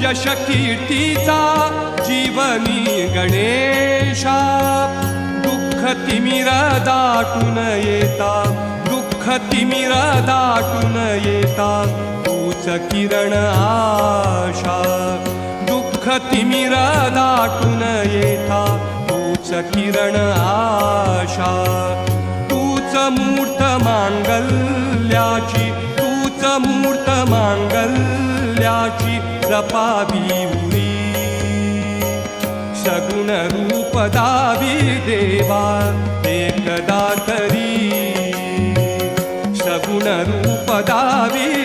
यश कीर्तीचा जीवनी गणेशा, दुःख तिमिर दाटून येता, दुःख तिमिर दाटून येता, तूच किरण आशा, दुःख तिमिर दाटून येता, तूच किरण आशा, तूच मूर्त मांगल्याची, तूच मूर्त मांगल्याची जपावी उरी, सगुण रूप दावी देवा एकदा तरी, सगुण रूप दावी